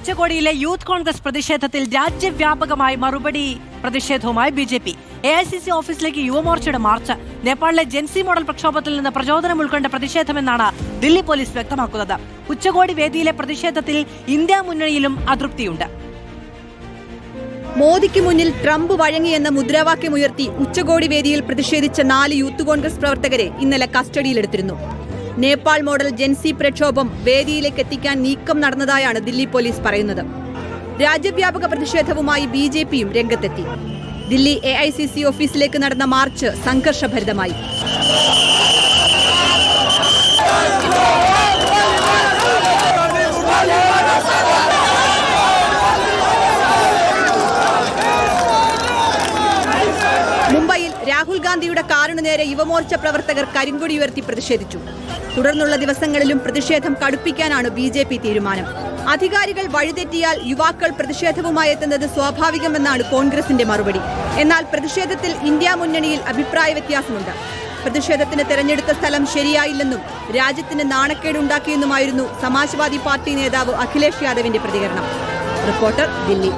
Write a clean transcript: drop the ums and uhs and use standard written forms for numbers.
ഉച്ചകോടിയിലെ youth Congress പ്രതിഷേധത്തിൽ രാജ്യവ്യാപകമായി മറുപടി പ്രതിഷേധവുമായി BJP. AICC ഓഫീസിലേക്ക് യുവമോർച്ചയുടെ മാർച്ച്. നേപ്പാളിലെ ജെൻസി മോഡൽ പ്രക്ഷോഭത്തിൽ നിന്ന് പ്രചോദനം ഉൾക്കൊണ്ട പ്രതിഷേധമെന്നാണ് ദില്ലി പോലീസ് വ്യക്തമാക്കുന്നത്. ഉച്ചകോടി വേദിയിലെ പ്രതിഷേധത്തിൽ ഇന്ത്യ മുന്നണിയിലും അതൃപ്തിയുണ്ട്. മോദിക്ക് മുന്നിൽ ട്രംപ് വഴങ്ങിയെന്ന മുദ്രാവാക്യമുയർത്തി ഉച്ചകോടി വേദിയിൽ പ്രതിഷേധിച്ച 4 യൂത്ത് കോൺഗ്രസ് പ്രവർത്തകരെ ഇന്നലെ കസ്റ്റഡിയിലെടുത്തിരുന്നു. നേപ്പാൾ മോഡൽ ജെൻസി പ്രക്ഷോഭം വേദിയിലേക്ക് എത്തിക്കാൻ നീക്കം നടന്നതായാണ് ദില്ലി പോലീസ് പറയുന്നത്. രാജ്യവ്യാപക പ്രതിഷേധവുമായി BJPയും രംഗത്തെത്തി. ദില്ലി AICC ഓഫീസിലേക്ക് നടന്ന മാർച്ച് സംഘർഷഭരിതമായി. മുംബൈയിൽ രാഹുൽ ഗാന്ധിയുടെ കാറിനു നേരെ യുവമോർച്ച പ്രവർത്തകർ കരിങ്കൊടി ഉയർത്തി പ്രതിഷേധിച്ചു. തുടർന്നുള്ള ദിവസങ്ങളിലും പ്രതിഷേധം കടുപ്പിക്കാനാണ് BJP തീരുമാനം. അധികാരികൾ വഴിതെറ്റിയാൽ യുവാക്കൾ പ്രതിഷേധവുമായി എത്തുന്നത് സ്വാഭാവികമെന്നാണ് കോൺഗ്രസിന്റെ മറുപടി. എന്നാൽ പ്രതിഷേധത്തിൽ ഇന്ത്യ മുന്നണിയിൽ അഭിപ്രായ വ്യത്യാസമുണ്ട്. പ്രതിഷേധത്തിന് തെരഞ്ഞെടുത്ത സ്ഥലം ശരിയായില്ലെന്നും രാജ്യത്തിന് നാണക്കേടുണ്ടാക്കിയെന്നുമായിരുന്നു സമാജ്വാദി പാർട്ടി നേതാവ് അഖിലേഷ് യാദവിന്റെ പ്രതികരണം. റിപ്പോർട്ടർ, ദില്ലി.